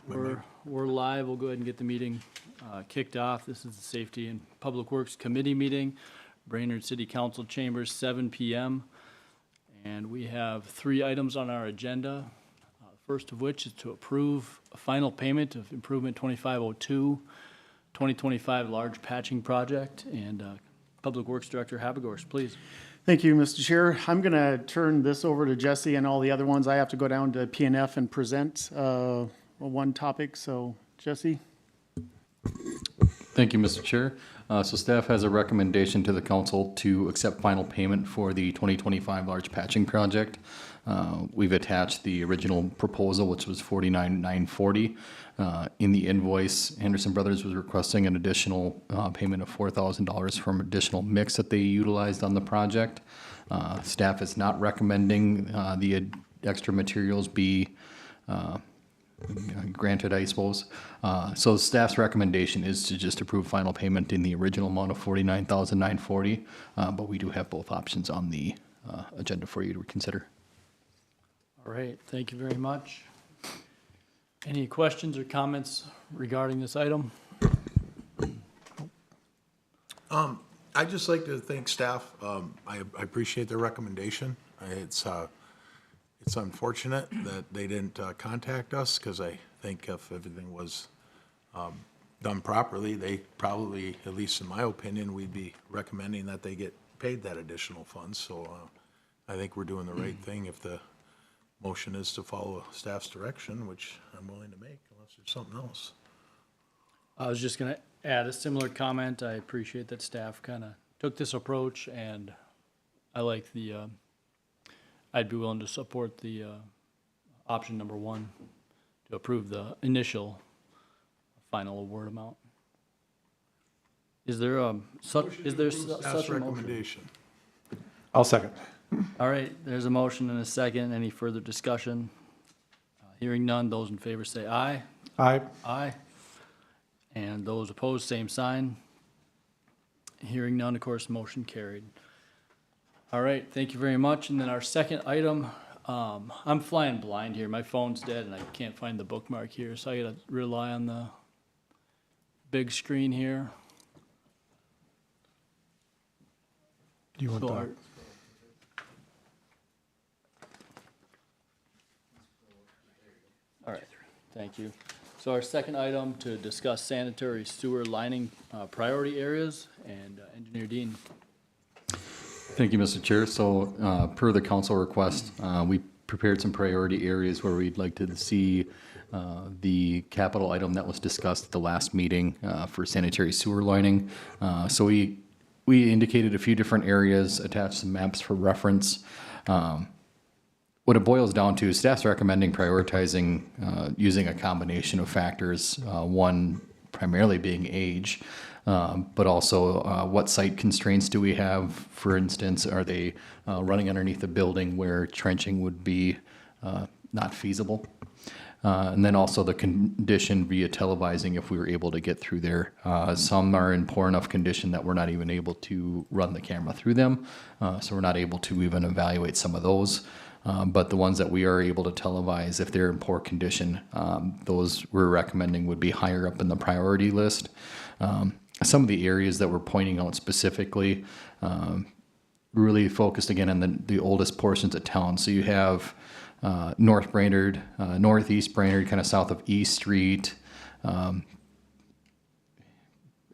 We're live. We'll go ahead and get the meeting kicked off. This is the Safety and Public Works Committee meeting, Brainerd City Council Chambers, 7 p.m. And we have 3 items on our agenda. First of which is to approve a final payment of Improvement 2502, 2025 large patching project. And Public Works Director Habegorst, please. Thank you, Mr. Chair. I'm going to turn this over to Jesse and all the other ones. I have to go down to P&F and present one topic. So, Jesse? Thank you, Mr. Chair. So staff has a recommendation to the council to accept final payment for the 2025 large patching project. We've attached the original proposal, which was $49,940. In the invoice, Henderson Brothers was requesting an additional payment of $4,000 from additional mix that they utilized on the project. Staff is not recommending the extra materials be granted, I suppose. So staff's recommendation is to just approve final payment in the original amount of $49,940, but we do have both options on the agenda for you to consider. All right, thank you very much. Any questions or comments regarding this item? I'd just like to thank staff. I appreciate their recommendation. It's unfortunate that they didn't contact us, because I think if everything was done properly, they probably, at least in my opinion, we'd be recommending that they get paid that additional funds. So I think we're doing the right thing if the motion is to follow staff's direction, which I'm willing to make unless there's something else. I was just going to add a similar comment. I appreciate that staff kind of took this approach, and I like the, I'd be willing to support the option number 1 to approve the initial final award amount. Is there such Staff's a motion? recommendation. I'll second. All right, there's a motion and a second. Any further discussion? Hearing none, those in favor say aye. Aye. Aye. And those opposed, same sign. Hearing none, of course, motion carried. All right, thank you very much. And then our second item, I'm flying blind here. My phone's dead and I can't find the bookmark here, so I gotta rely on the big screen here. Do you want So that? our- All right, thank you. So our second item to discuss sanitary sewer lining priority areas, and Engineer Dean. Thank you, Mr. Chair. So per the council request, we prepared some priority areas where we'd like to see the capital item that was discussed at the last meeting for sanitary sewer lining. So we indicated a few different areas, attached some maps for reference. What it boils down to is staff's recommending prioritizing using a combination of factors, one primarily being age, but also what site constraints do we have? For instance, are they running underneath a building where trenching would be not feasible? And then also the condition via televising if we were able to get through there. Some are in poor enough condition that we're not even able to run the camera through them, so we're not able to even evaluate some of those. But the ones that we are able to televise, if they're in poor condition, those we're recommending would be higher up in the priority list. Some of the areas that we're pointing out specifically, really focused again on the oldest portions of town. So you have North Brainerd, Northeast Brainerd, kind of south of East Street. I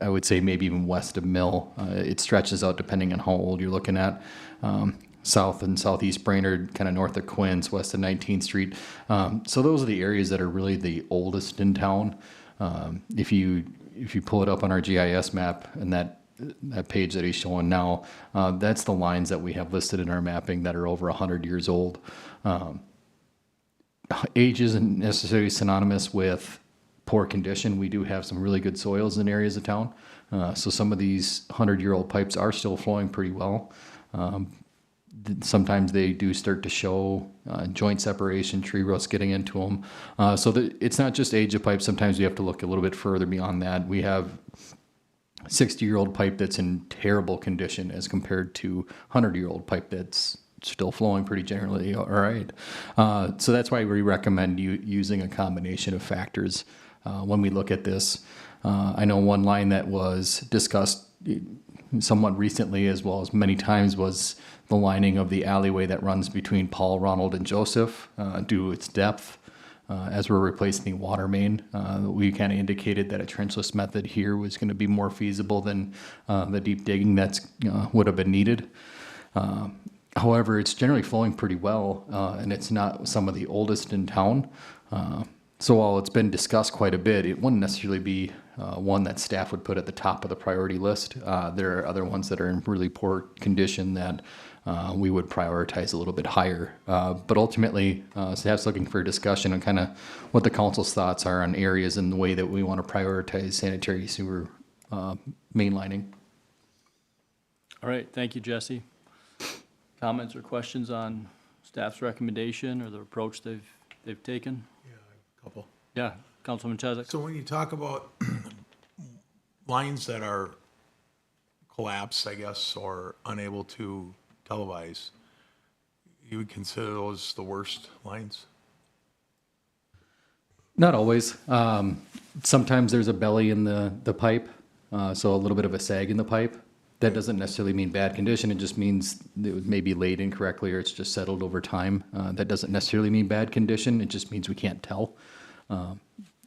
would say maybe even west of Mill. It stretches out depending on how old you're looking at. South and Southeast Brainerd, kind of north of Quince, west of 19th Street. So those are the areas that are really the oldest in town. If you pull it up on our GIS map and that page that he's showing now, that's the lines that we have listed in our mapping that are over 100 years old. Age isn't necessarily synonymous with poor condition. We do have some really good soils in areas of town. So some of these 100-year-old pipes are still flowing pretty well. Sometimes they do start to show joint separation, tree roots getting into them. So it's not just age of pipe. Sometimes we have to look a little bit further beyond that. We have 60-year-old pipe that's in terrible condition as compared to 100-year-old pipe that's still flowing pretty generally all right. So that's why we recommend using a combination of factors when we look at this. I know one line that was discussed somewhat recently, as well as many times, was the lining of the alleyway that runs between Paul, Ronald, and Joseph due to its depth. As we're replacing the water main, we kind of indicated that a trenchless method here was going to be more feasible than the deep digging that's would have been needed. However, it's generally flowing pretty well, and it's not some of the oldest in town. So while it's been discussed quite a bit, it wouldn't necessarily be one that staff would put at the top of the priority list. There are other ones that are in really poor condition that we would prioritize a little bit higher. But ultimately, staff's looking for a discussion on kind of what the council's thoughts are on areas and the way that we want to prioritize sanitary sewer mainlining. All right, thank you, Jesse. Comments or questions on staff's recommendation or the approach they've taken? Couple. Yeah, Councilman Chesak. So when you talk about lines that are collapsed, I guess, or unable to televise, you would consider those the worst lines? Not always. Sometimes there's a belly in the pipe, so a little bit of a sag in the pipe. That doesn't necessarily mean bad condition. It just means it was maybe laid incorrectly or it's just settled over time. That doesn't necessarily mean bad condition. It just means we can't tell.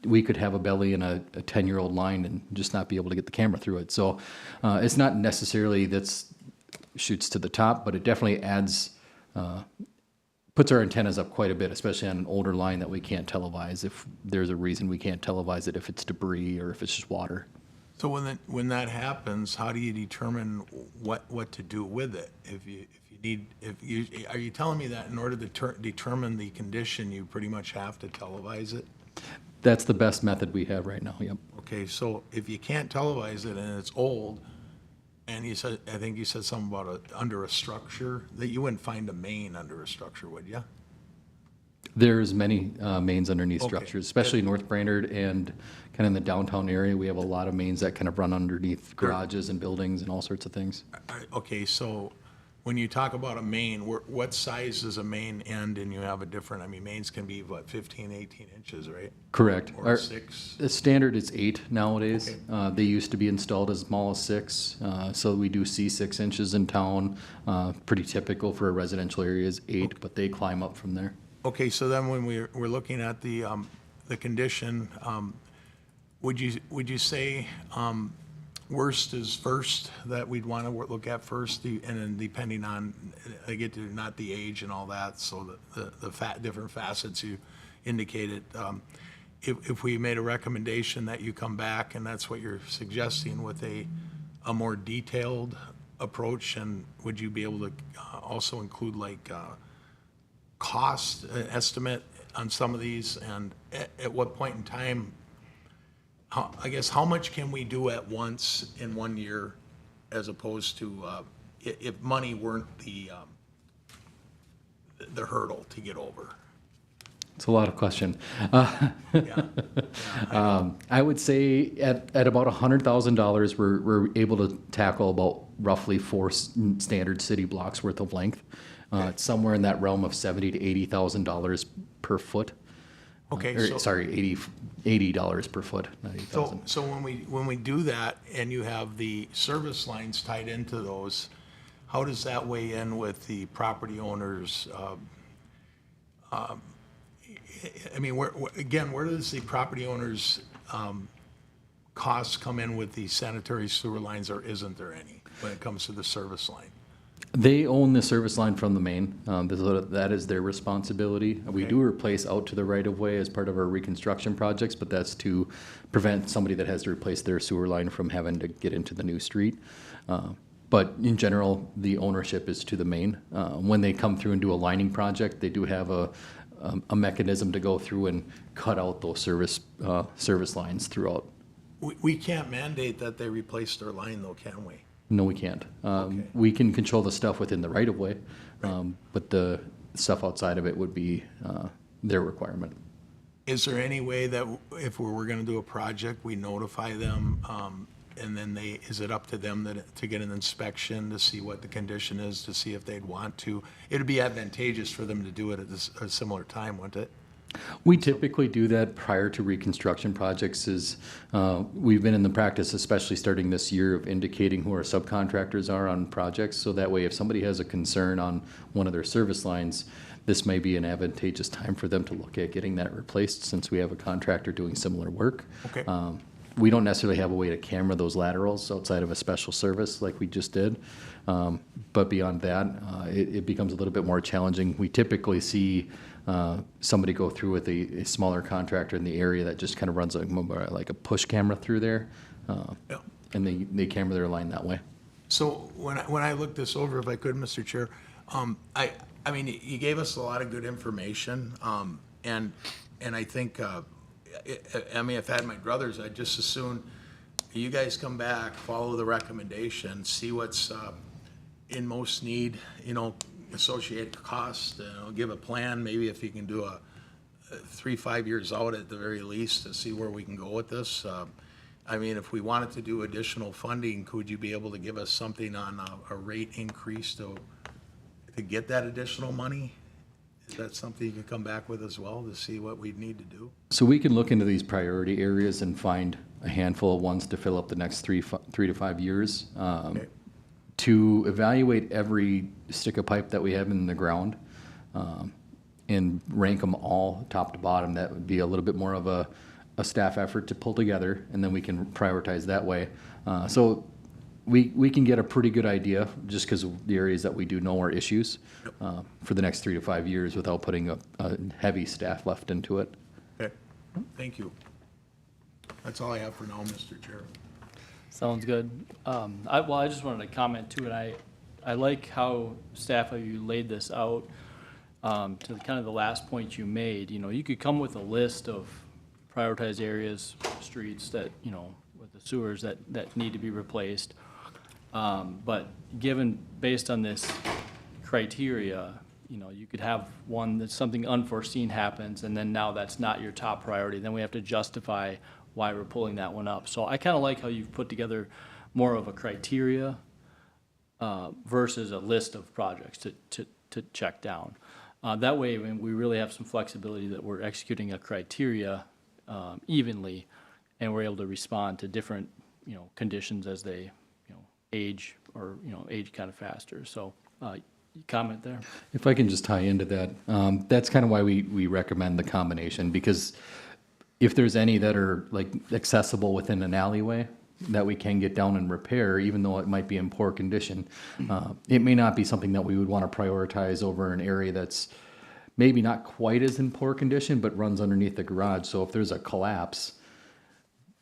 We could have a belly in a 10-year-old line and just not be able to get the camera through it. So it's not necessarily that's shoots to the top, but it definitely adds, puts our antennas up quite a bit, especially on an older line that we can't televise if there's a reason we can't televise it, if it's debris or if it's just water. So when that happens, how do you determine what to do with it? Are you telling me that in order to determine the condition, you pretty much have to televise it? That's the best method we have right now, yep. Okay, so if you can't televise it and it's old, and I think you said something about under a structure, that you wouldn't find a main under a structure, would you? There's many mains underneath Okay. structures, especially North Brainerd and kind of in the downtown area. We have a lot of mains that kind of run underneath garages and buildings and all sorts of things. Okay, so when you talk about a main, what size is a main end? And you have a different, I mean, mains can be what, 15, 18 inches, right? Correct. Or 6? The standard is 8 nowadays. Okay. They used to be installed as small as 6, so we do see 6 inches in town. Pretty typical for a residential area is 8, but they climb up from there. Okay, so then when we're looking at the condition, would you say worst is first, that we'd want to look at first, and then depending on, I get to not the age and all that, so the different facets you indicated, if we made a recommendation that you come back, and that's what you're suggesting with a more detailed approach, and would you be able to also include like cost estimate on some of these, and at what point in time, I guess, how much can we do at once in 1 year, as opposed to if money weren't the hurdle to get over? It's a lot of question. Yeah. I would say at about $100,000, we're able to tackle about roughly 4 standard city blocks worth of length. It's somewhere in that realm of $70,000 to $80,000 per foot. Okay, Or, so- sorry, $80 per foot, not 80,000. So when we do that, and you have the service lines tied into those, how does that weigh in with the property owners? I mean, where does the property owners' costs come in with the sanitary sewer lines, or isn't there any when it comes to the service line? They own the service line from the main. That is their responsibility. We Okay. do replace out to the right of way as part of our reconstruction projects, but that's to prevent somebody that has to replace their sewer line from having to get into the new street. But in general, the ownership is to the main. When they come through and do a lining project, they do have a mechanism to go through and cut out those service lines throughout. We can't mandate that they replace their line, though, can we? No, we can't. Okay. We can control the stuff within the right of way, but the stuff outside of it would be their requirement. Is there any way that if we were gonna do a project, we notify them and then is it up to them to get an inspection, to see what the condition is, to see if they'd want to? It'd be advantageous for them to do it at a similar time, wouldn't it? We typically do that prior to reconstruction projects we've been in the practice, especially starting this year, of indicating who our subcontractors are on projects. So that way, if somebody has a concern on one of their service lines, this may be an advantageous time for them to look at getting that replaced, since we have a contractor doing similar work. Okay. We don't necessarily have a way to camera those laterals outside of a special service like we just did. But beyond that, it becomes a little bit more challenging. We typically see somebody go through with a smaller contractor in the area that just kind of runs like a push camera through there. Yeah. And they camera their line that way. So when I looked this over, if I could, Mr. Chair, I mean, you gave us a lot of good information, and I think, I mean, if I had my druthers, I'd just as soon you guys come back, follow the recommendation, see what's in most need, associated costs, give a plan, maybe if you can do a 3-5 years out at the very least, to see where we can go with this. I mean, if we wanted to do additional funding, could you be able to give us something on a rate increase to get that additional money? Is that something you can come back with as well, to see what we'd need to do? So we can look into these priority areas and find a handful of ones to fill up the next 3 to 5 years. Okay. To evaluate every stick of pipe that we have in the ground and rank them all top to bottom, that would be a little bit more of a staff effort to pull together, and then we can prioritize that way. So we can get a pretty good idea, just because of the areas that we do know are issues, for the next 3 to 5 years without putting a heavy staff left into it. Okay, thank you. That's all I have for now, Mr. Chair. Sounds good. I just wanted to comment too, and I like how staff of you laid this out, to kind of the last point you made. You could come with a list of prioritized areas, streets that, with the sewers that need to be replaced. But based on this criteria, you could have one that something unforeseen happens, and then now that's not your top priority. Then we have to justify why we're pulling that one up. So I kind of like how you've put together more of a criteria versus a list of projects to check down. That way, we really have some flexibility that we're executing a criteria evenly, and we're able to respond to different, conditions as they, age or, age kind of faster. So, you comment there? If I can just tie into that, that's kind of why we recommend the combination, because if there's any that are like accessible within an alleyway that we can get down and repair, even though it might be in poor condition, it may not be something that we would want to prioritize over an area that's maybe not quite as in poor condition, but runs underneath the garage. So if there's a collapse,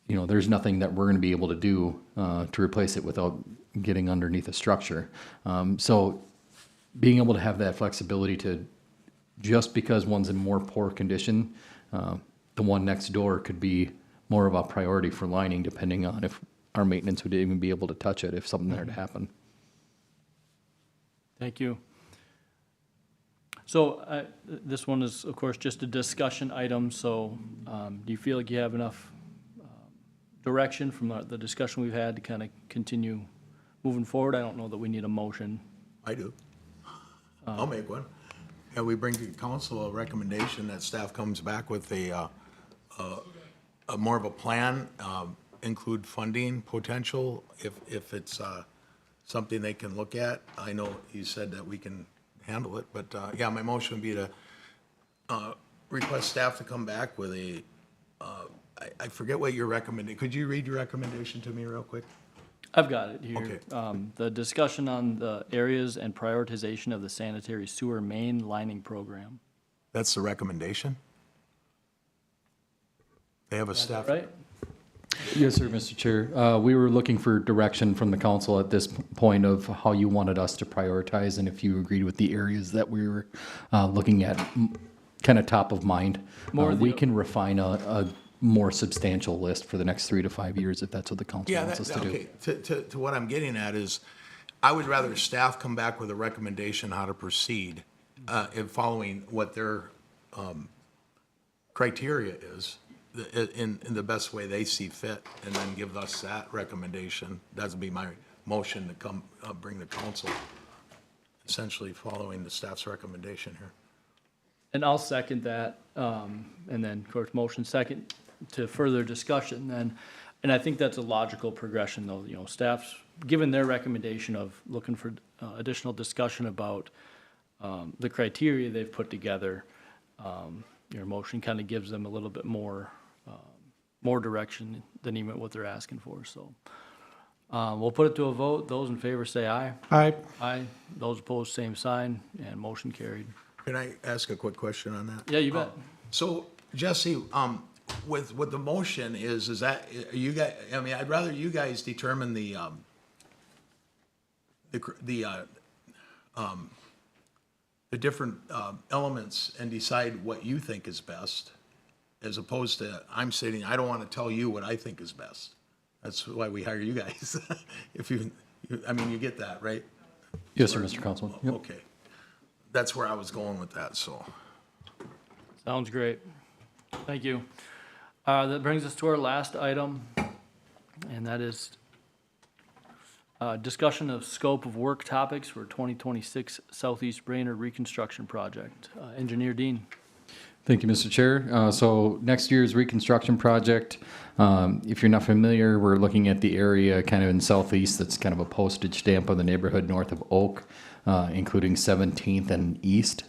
there's nothing that we're going to be able to do to replace it without getting underneath a structure. So being able to have that flexibility to, just because one's in more poor condition, the one next door could be more of a priority for lining, depending on if our maintenance would even be able to touch it if something there to happen. Thank you. So this one is, of course, just a discussion item. So do you feel like you have enough direction from the discussion we've had to kind of continue moving forward? I don't know that we need a motion. I do. I'll make one. And we bring to council a recommendation that staff comes back with a more of a plan, include funding potential if it's something they can look at. I know you said that we can handle it, but yeah, my motion would be to request staff to come back with I forget what your recommendation, could you read your recommendation to me real quick? I've got it here. Okay. The discussion on the areas and prioritization of the sanitary sewer main lining program. That's the recommendation? They have a staff. Right? Yes, sir, Mr. Chair. We were looking for direction from the council at this point of how you wanted us to prioritize, and if you agreed with the areas that we were looking at, kind of top of mind. We can refine a more substantial list for the next 3 to 5 years if that's what the council Yeah, wants us to do. okay. To what I'm getting at is, I would rather staff come back with a recommendation how to proceed in following what their criteria is, in the best way they see fit, and then give us that recommendation. That'd be my motion to come, bring the council, essentially following the staff's recommendation here. And I'll second that, and then, of course, motion second to further discussion then. And I think that's a logical progression, though, you know, staff's, given their recommendation of looking for additional discussion about the criteria they've put together, your motion kind of gives them a little bit more, more direction than even what they're asking for, so. We'll put it to a vote. Those in favor say aye. Aye. Aye. Those opposed, same sign, and motion carried. Can I ask a quick question on that? Yeah, you bet. So Jesse, with the motion is that, you guys, I mean, I'd rather you guys determine the different elements and decide what you think is best, as opposed to I'm stating, I don't want to tell you what I think is best. That's why we hire you guys. If I mean, you get that, right? Yes, sir, Mr. Councilman. Yep. Okay. That's where I was going with that, so. Sounds great. Thank you. That brings us to our last item, and that is discussion of scope of work topics for 2026 Southeast Brainerd Reconstruction Project. Engineer Dean. Thank you, Mr. Chair. So next year's reconstruction project, if you're not familiar, we're looking at the area kind of in southeast that's kind of a postage stamp of the neighborhood north of Oak, including 17th and East.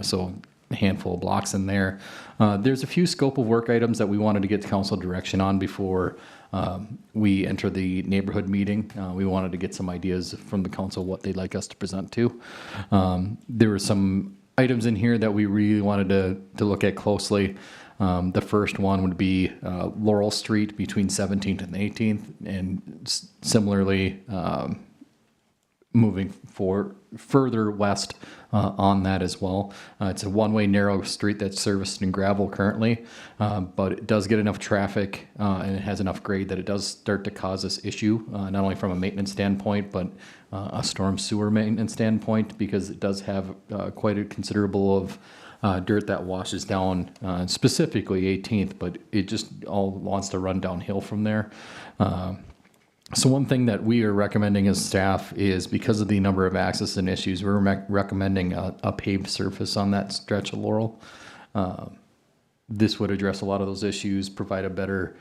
So a handful of blocks in there. There's a few scope of work items that we wanted to get council direction on before we enter the neighborhood meeting. We wanted to get some ideas from the council what they'd like us to present to. There were some items in here that we really wanted to look at closely. The first one would be Laurel Street between 17th and 18th, and similarly moving further west on that as well. It's a one-way narrow street that's serviced in gravel currently, but it does get enough traffic and it has enough grade that it does start to cause this issue, not only from a maintenance standpoint, but a storm sewer maintenance standpoint, because it does have quite a considerable of dirt that washes down, specifically 18th, but it just all wants to run downhill from there. So one thing that we are recommending as staff is, because of the number of access and issues, we're recommending a paved surface on that stretch of Laurel. This would address a lot of those issues, provide a better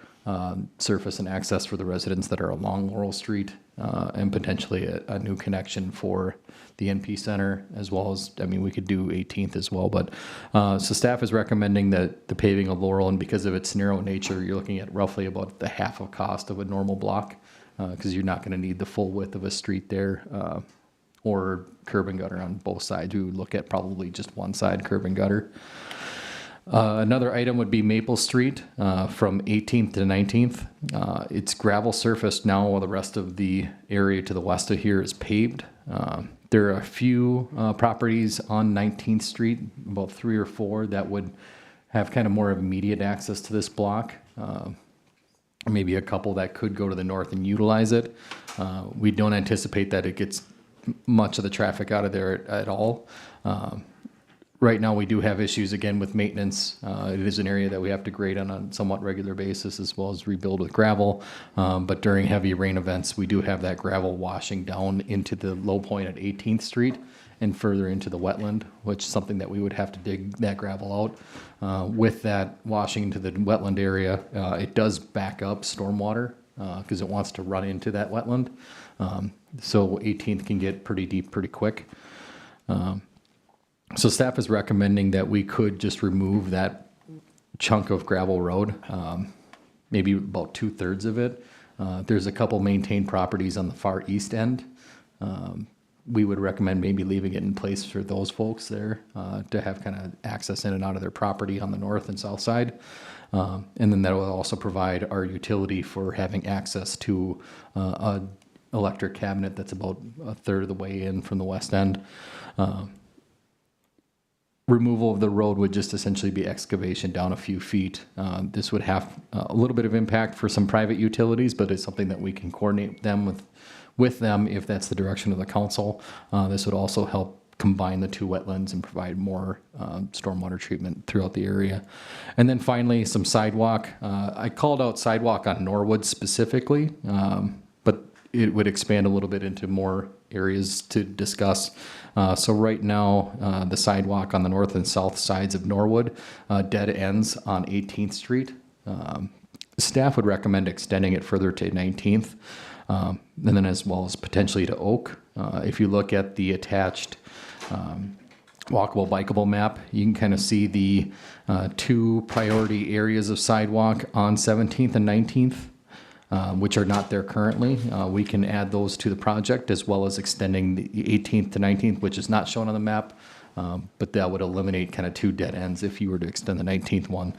surface and access for the residents that are along Laurel Street, and potentially a new connection for the NP Center, as well as, I mean, we could do 18th as well. But so staff is recommending that the paving of Laurel, and because of its narrow nature, you're looking at roughly about the half of cost of a normal block, because you're not going to need the full width of a street there, or curb and gutter on both sides. We would look at probably just one side, curb and gutter. Another item would be Maple Street from 18th to 19th. It's gravel surfaced now, while the rest of the area to the west of here is paved. There are a few properties on 19th Street, about 3 or 4, that would have kind of more immediate access to this block. Maybe a couple that could go to the north and utilize it. We don't anticipate that it gets much of the traffic out of there at all. Right now, we do have issues again with maintenance. It is an area that we have to grade on a somewhat regular basis, as well as rebuild with gravel. But during heavy rain events, we do have that gravel washing down into the low point at 18th Street and further into the wetland, which is something that we would have to dig that gravel out. With that washing into the wetland area, it does back up stormwater because it wants to run into that wetland. So 18th can get pretty deep pretty quick. So staff is recommending that we could just remove that chunk of gravel road, maybe about 2/3 of it. There's a couple maintained properties on the far east end. We would recommend maybe leaving it in place for those folks there to have kind of access in and out of their property on the north and south side. And then that will also provide our utility for having access to an electric cabinet that's about 1/3 of the way in from the west end. Removal of the road would just essentially be excavation down a few feet. This would have a little bit of impact for some private utilities, but it's something that we can coordinate them with them if that's the direction of the council. This would also help combine the two wetlands and provide more stormwater treatment throughout the area. And then finally, some sidewalk. I called out sidewalk on Norwood specifically, but it would expand a little bit into more areas to discuss. So right now, the sidewalk on the north and south sides of Norwood dead ends on 18th Street. Staff would recommend extending it further to 19th, and then as well as potentially to Oak. If you look at the attached walkable, bikeable map, you can kind of see the two priority areas of sidewalk on 17th and 19th, which are not there currently. We can add those to the project as well as extending the 18th to 19th, which is not shown on the map. But that would eliminate kind of two dead ends if you were to extend the 19th one.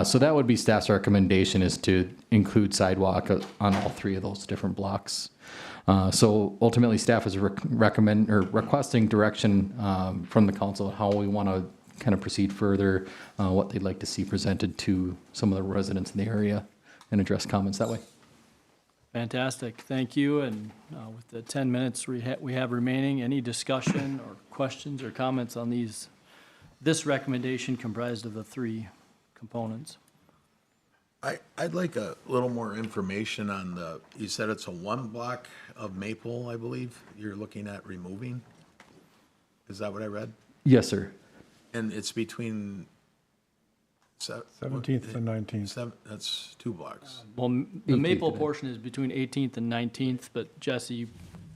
So that would be staff's recommendation, is to include sidewalk on all three of those different blocks. So ultimately, staff is requesting direction from the council how we want to kind of proceed further, what they'd like to see presented to some of the residents in the area, and address comments that way. Fantastic, thank you. And with the 10 minutes we have remaining, any discussion or questions or comments on this recommendation comprised of the three components? I'd like a little more information on you said it's a one block of Maple, I believe, you're looking at removing? Is that what I read? Yes, sir. And it's between 17th and 19th. That's 2 blocks. Well, the 18th Maple and portion is between 18th and 19th, but Jesse, you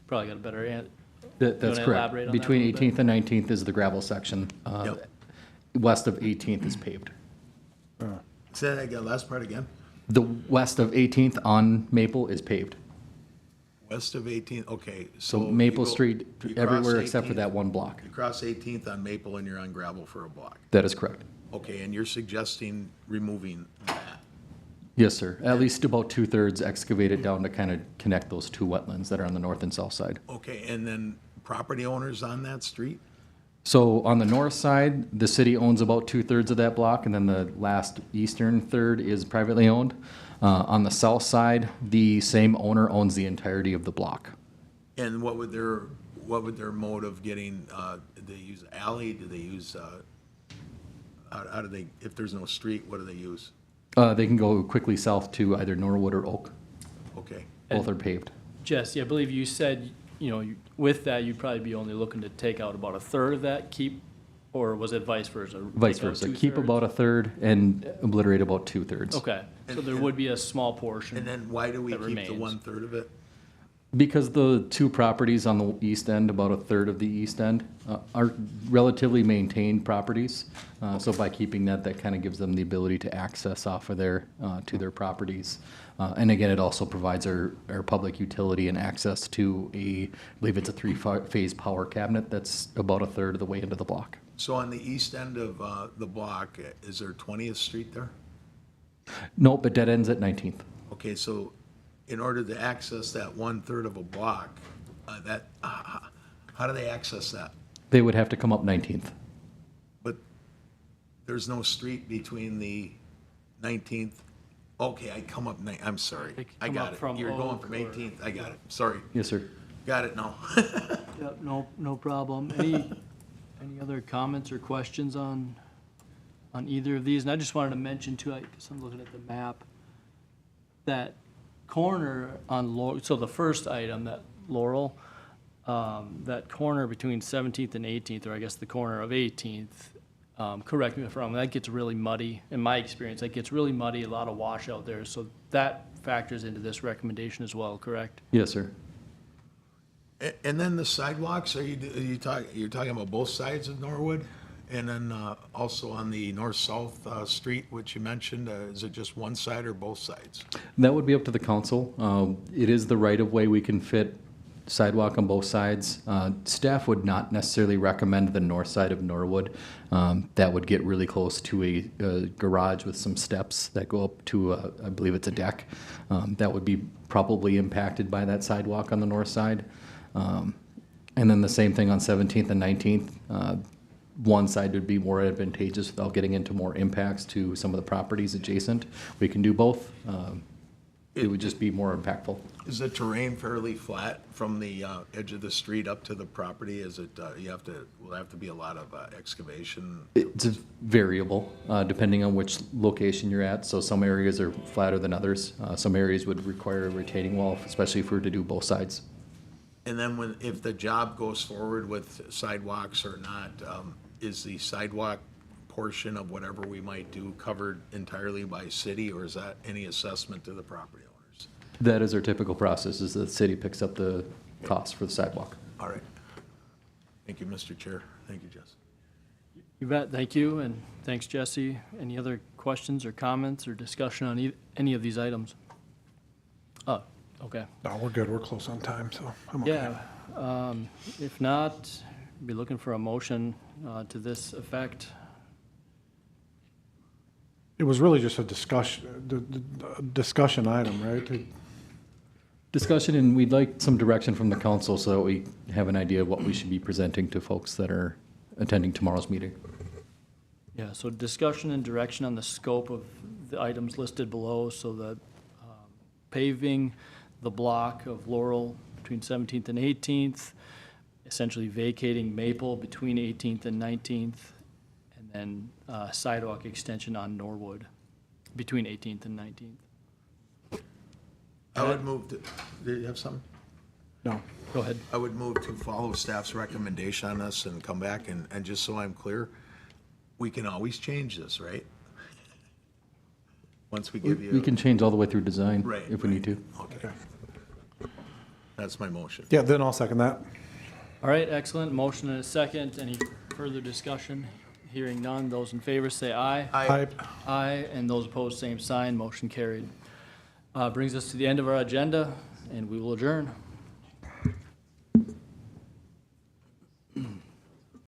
probably got a better answer. That's wanna correct. elaborate on that a Between little bit? 18th and 19th is the gravel section. Yep. West of 18th is paved. Say that again, last part again? The west of 18th on Maple is paved. West of 18th, okay. So you Maple go- Street, you everywhere cross except for 18th that one block. You cross 18th on Maple and you're on gravel for a block. That is correct. Okay, and you're suggesting removing that? Yes, sir. At least about 2/3 excavated down to kind of connect those two wetlands that are on the north and south side. Okay, and then property owners on that street? So on the north side, the city owns about 2/3 of that block, and then the last eastern third is privately owned. On the south side, the same owner owns the entirety of the block. And what would their mode of getting, do they use alley, do they use, how do they, if there's no street, what do they use? They can go quickly south to either Norwood or Oak. Okay, Both are paved. Jesse, I believe you said, with that, you'd probably be only looking to take out about a third of that, or was it vice versa? Vice Take out versa. Keep 2/3? about a third and obliterate about 2/3. Okay, so there And- would be a small portion. and then why do we That keep the remains. 1/3 of it? Because the two properties on the east end, about a third of the east end, are relatively maintained properties. So by keeping that kind of gives them the ability to access off of there to their properties. And again, it also provides our public utility and access to I believe it's a 3-phase power cabinet that's about a third of the way into the block. So on the east end of the block, is there 20th Street there? Nope, but dead ends at 19th. Okay, so in order to access that 1/3 of a block, how do they access that? They would have to come up 19th. But there's no street between the 19th, okay, I come up, I'm sorry, They I come got up it. from You're going Oak from or- 18th, I got it, sorry, Yes, sir. got it now. Yep, no problem. Any other comments or questions on either of these? And I just wanted to mention too, I guess I'm looking at the map, that corner on Laurel, so the first item, that Laurel, that corner between 17th and 18th, or I guess the corner of 18th, correct me if I'm wrong, that gets really muddy. In my experience, that gets really muddy, a lot of washout there. So that factors into this recommendation as well, correct? Yes, sir. And then the sidewalks, you're talking about both sides of Norwood? And then also on the north-south street, which you mentioned, is it just one side or both sides? That would be up to the council. It is the right-of-way. We can fit sidewalk on both sides. Staff would not necessarily recommend the north side of Norwood. That would get really close to a garage with some steps that go up to, I believe it's a deck. That would be probably impacted by that sidewalk on the north side. And then the same thing on 17th and 19th. One side would be more advantageous without getting into more impacts to some of the properties adjacent. We can do both. it would just be more impactful. Is the terrain fairly flat from the edge of the street up to the property? Is it, will there have to be a lot of excavation? It's variable, depending on which location you're at. So some areas are flatter than others. Some areas would require a retaining wall, especially if we were to do both sides. And then if the job goes forward with sidewalks or not, is the sidewalk portion of whatever we might do covered entirely by city, or is that any assessment to the property owners? That is our typical process, is the city picks up the cost for the sidewalk. All right. Thank you, Mr. Chair. Thank you, Jess. You bet, thank you, and thanks, Jesse. Any other questions or comments or discussion on any of these items? Oh, okay. No, we're good. We're close on time, so I'm okay. Yeah, if not, be looking for a motion to this effect. It was really just a discussion item, right? Discussion, and we'd like some direction from the council so that we have an idea of what we should be presenting to folks that are attending tomorrow's meeting. Yeah, so discussion and direction on the scope of the items listed below, so that paving the block of Laurel between 17th and 18th, essentially vacating Maple between 18th and 19th, and then sidewalk extension on Norwood between 18th and 19th. I would move to, did you have something? No. Go ahead. I would move to follow staff's recommendation on this and come back, and just so I'm clear, we can always change this, right? Once we give you. We can change all the way through design Right, if we need to. Okay, that's my motion. Yeah, then I'll second that. All right, excellent. Motion and a second. Any further discussion? Hearing none. Those in favor say aye. Aye. Aye, and those opposed, same sign. Motion carried. Brings us to the end of our agenda, and we will adjourn.